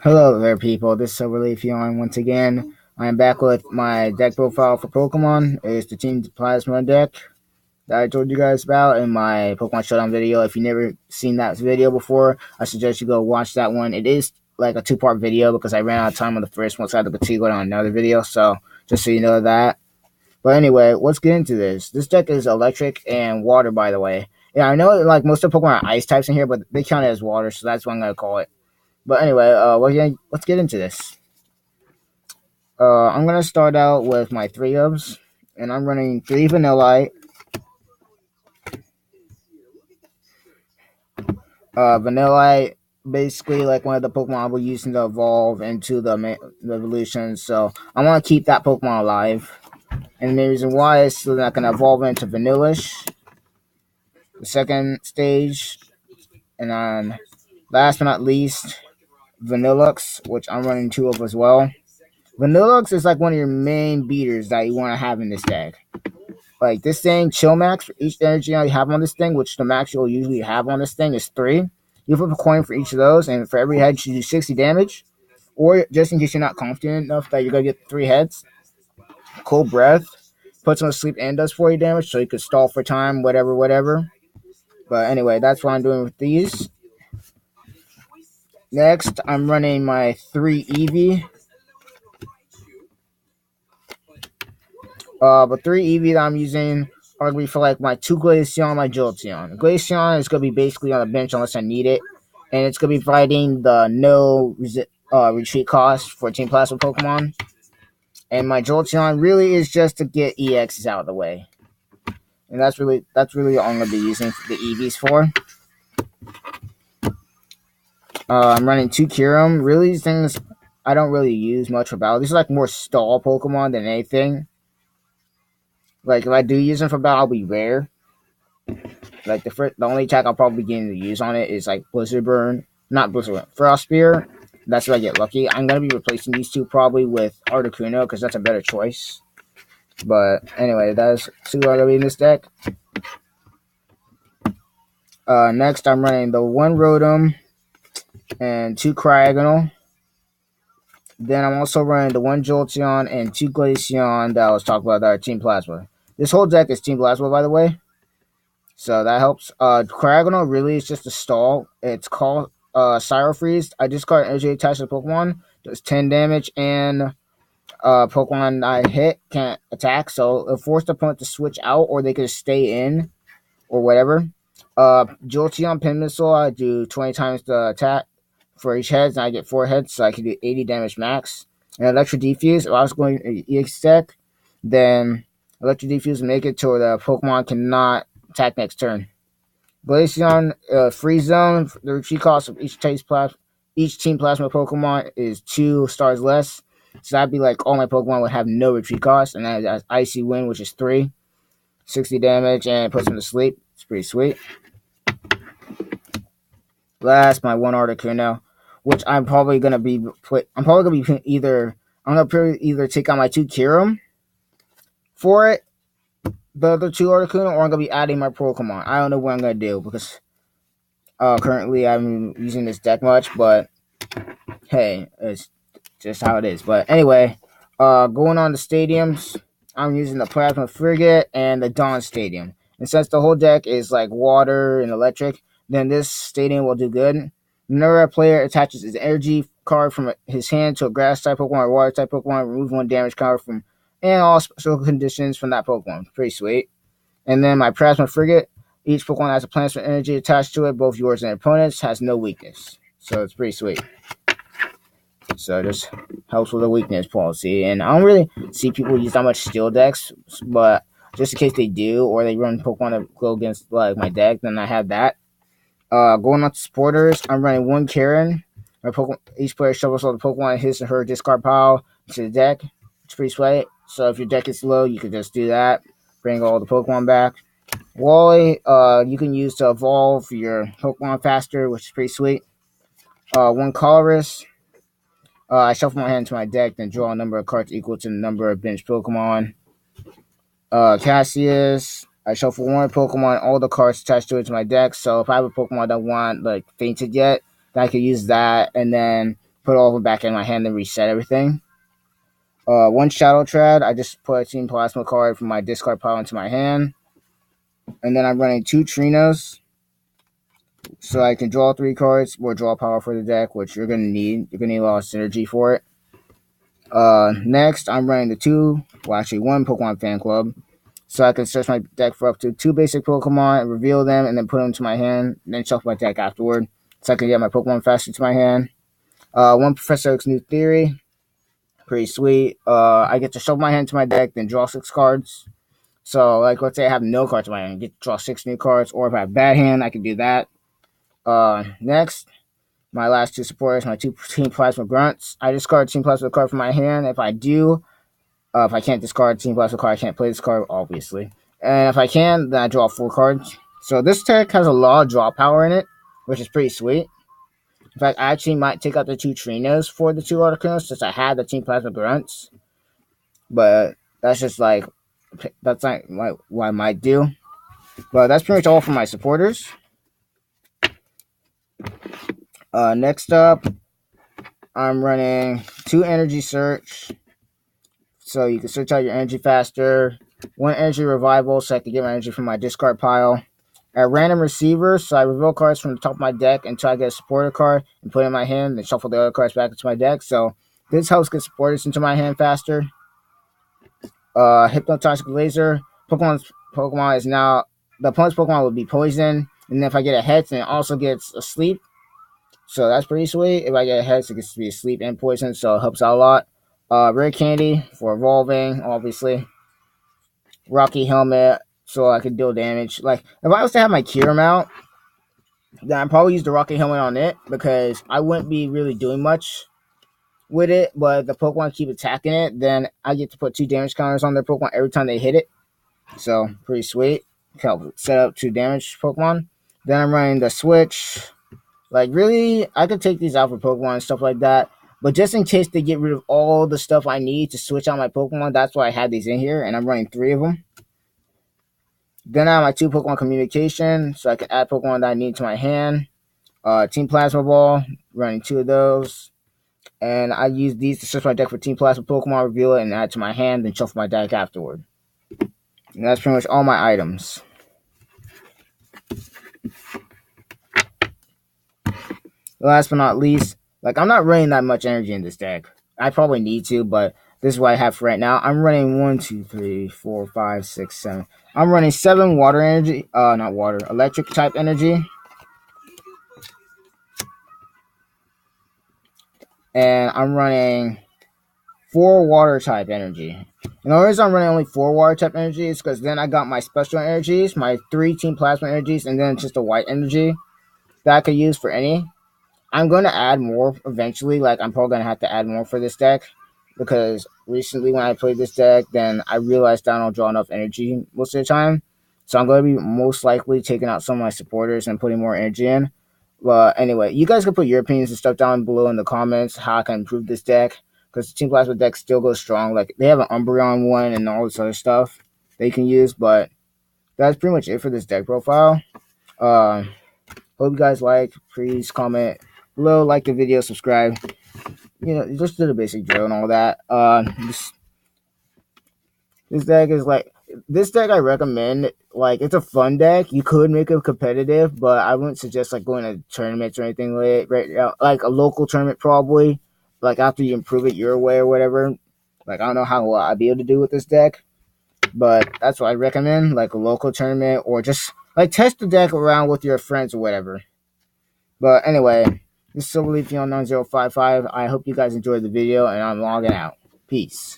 Hello there, people. This is Vlaceon once again. I am back with my deck profile for Pokemon. It's the Team Plasma deck that I told you guys about in my Pokemon Showdown video. If you've never seen that video before, I suggest you go watch that one. It is like a two-part video because I ran out of time on the first one, so I had to continue on another video. So just so you know that. But anyway, let's get into this. This deck is electric and water, by the way. Yeah, I know like most of the Pokemon are ice types in here, but they count it as water, so that's what I'm gonna call it. But anyway, let's get into this. I'm gonna start out with my three ofs, and I'm running three Vanillite. Vanillite, basically like one of the Pokemon I'll be using to evolve into the evolution. So I want to keep that Pokemon alive, and the reason why is so that I can evolve into Vanilluxe, the second stage, and then last but not least, Vanilluxe, which I'm running two of as well. Vanilluxe is like one of your main beaters that you want to have in this deck. Like this thing, chill max for each energy you have on this thing, which the max you'll usually have on this thing is 3. You flip a coin for each of those, and for every head, you do 60 damage. Or just in case you're not confident enough that you're gonna get 3 heads, Cold Breath puts them to sleep and does 40 damage, so you could stall for time, whatever. But anyway, that's what I'm doing with these. Next, I'm running my 3 Eevee. But 3 Eevee that I'm using are going to be for like my 2 Glaceon and my Jolteon. Glaceon is going to be basically on the bench unless I need it. And it's going to be providing the no retreat cost for Team Plasma Pokemon. And my Jolteon really is just to get EXs out of the way. And that's really all I'm going to be using the Eevees for. I'm running 2 Kyurem. Really, these things I don't really use much for battle. These are like more stall Pokemon than anything. Like, if I do use them for battle, I'll be rare. Like, the only attack I'll probably begin to use on it is, like, Blizzard Burn. Not Blizzard Burn. Frost Spear. That's where I get lucky. I'm going to be replacing these two probably with Articuno, because that's a better choice. But, anyway, that's two I'm going to be in this deck. Next, I'm running the 1 Rotom and 2 Cryogonal. Then I'm also running the 1 Jolteon and 2 Glaceon that I was talking about that are Team Plasma. This whole deck is Team Plasma, by the way. So that helps. Cryogonal really is just a stall. It's called Cyro Freeze. I discard energy attached to the Pokemon. Does 10 damage, and Pokemon I hit can't attack. So it'll force the opponent to switch out, or they could stay in, or whatever. Jolteon Pin Missile, I do 20 times the attack for each head, and I get 4 heads, so I can do 80 damage max. And Electro Defuse, if I was going to EX deck, then Electro Defuse will make it to where the Pokemon cannot attack next turn. Glaceon Free Zone. The retreat cost of each Team Plasma Pokemon is 2 stars less. So that'd be like all my Pokemon would have no retreat cost, and that has Icy Wind, which is 3, 60 damage, and it puts them to sleep. It's pretty sweet. Last, my 1 Articuno, which I'm probably gonna be either take out my 2 Kyurem for it, the other 2 Articuno, or I'm gonna be adding my Pokemon. I don't know what I'm gonna do because currently I'm using this deck much, but hey, it's just how it is. But anyway, going on to stadiums, I'm using the Plasma Frigate and the Dawn Stadium. And since the whole deck is like water and electric, then this stadium will do good. Whenever a player attaches his energy card from his hand to a grass type Pokemon or water type Pokemon, remove 1 damage card from and all special conditions from that Pokemon. Pretty sweet. And then my Plasma Frigate, each Pokemon has a plasma energy attached to it, both yours and your opponent's, has no weakness. So it's pretty sweet. So it just helps with the weakness policy. And I don't really see people use that much steel decks, but just in case they do, or they run Pokemon that go against like my deck, then I have that. Going on to supporters, I'm running 1 Karen. Each player shovels all the Pokemon in his or her discard pile into the deck. It's pretty sweet. So if your deck is low, you can just do that. Bring all the Pokemon back. Wally, you can use to evolve your Pokemon faster, which is pretty sweet. 1 Colorus. I shuffle my hand to my deck, then draw a number of cards equal to the number of bench Pokemon. Cassius. I shuffle 1 Pokemon, all the cards attached to my deck. So if I have a Pokemon that want like fainted yet, then I can use that, and then put all of them back in my hand, then reset everything. One Shadow Trad, I just put a Team Plasma card from my discard pile into my hand. And then I'm running 2 Trinos, so I can draw 3 cards, or draw power for the deck, which you're going to need. You're going to need a lot of synergy for it. Next, I'm running one Pokemon Fan Club, so I can search my deck for up to 2 basic Pokemon, reveal them, and then put them to my hand, and then shuffle my deck afterward, so I can get my Pokemon faster to my hand. One Professor Oak's New Theory, pretty sweet. I get to shuffle my hand to my deck, then draw 6 cards. So, like, let's say I have no cards in my hand, I get to draw 6 new cards, or if I have a bad hand, I can do that. Next, my last 2 supporters, my 2 Team Plasma Grunts. I discard Team Plasma card from my hand. If I can't discard Team Plasma card, I can't play this card, obviously. And if I can, then I draw 4 cards. So this deck has a lot of draw power in it, which is pretty sweet. In fact, I actually might take out the 2 Trinos for the 2 Articunos, since I had the Team Plasma Grunts. But that's not what I might do. But that's pretty much all for my supporters. Next up, I'm running 2 Energy Search, so you can search out your energy faster. 1 Energy Revival, so I can get my energy from my discard pile. A Random Receiver, so I reveal cards from the top of my deck until I get a supporter card and put it in my hand, then shuffle the other cards back into my deck. So this helps get supporters into my hand faster. Hypnotoxic Laser. Pokemon is now, the opponent's Pokemon will be poisoned, and then if I get a Hex, then it also gets a Sleep. So that's pretty sweet. If I get a Hex, it gets to be a Sleep and Poison, so it helps out a lot. Rare Candy for evolving, obviously. Rocky Helmet, so I could deal damage. Like, if I was to have my Kyurem out, then I'd probably use the Rocky Helmet on it, because I wouldn't be really doing much with it, but if the Pokemon keep attacking it, then I get to put 2 damage counters on their Pokemon every time they hit it. So, pretty sweet. Help set up 2 damage Pokemon. Then I'm running the Switch. Like, really, I could take these out for Pokemon and stuff like that, but just in case they get rid of all the stuff I need to switch out my Pokemon, that's why I had these in here, and I'm running 3 of them. Then I have my 2 Pokemon Communication, so I can add Pokemon that I need to my hand. Team Plasma Ball, running 2 of those. And I use these to search my deck for Team Plasma Pokemon, reveal it, and add it to my hand, then shuffle my deck afterward. And that's pretty much all my items. Last but not least, like, I'm not running that much energy in this deck. I probably need to, but this is what I have for right now. I'm running 1, 2, 3, 4, 5, 6, 7. I'm running 7 water energy. Not water, electric type energy. And I'm running 4 water type energy. And the reason I'm running only 4 water type energy is because then I got my special energies, my 3 Team Plasma energies, and then just a white energy that I could use for any. I'm going to add more eventually. Like, I'm probably going to have to add more for this deck, because recently when I played this deck, then I realized I don't draw enough energy most of the time. So I'm going to be most likely taking out some of my supporters and putting more energy in. But anyway, you guys can put your opinions and stuff down below in the comments, how I can improve this deck, because the Team Plasma deck still goes strong. Like, they have an Umbreon one and all this other stuff they can use, but that's pretty much it for this deck profile. Hope you guys like. Please comment below, like the video, subscribe. You know, just do the basic drill and all that. This deck is like, this deck I recommend. Like, it's a fun deck. You could make it competitive, but I wouldn't suggest like going to tournaments or anything right now. Like a local tournament probably. Like after you improve it your way or whatever. Like, I don't know how I'd be able to do with this deck, but that's what I recommend. Like a local tournament, or just like test the deck around with your friends or whatever. But anyway, this is SilverLeafeon9055. I hope you guys enjoyed the video, and I'm logging out. Peace.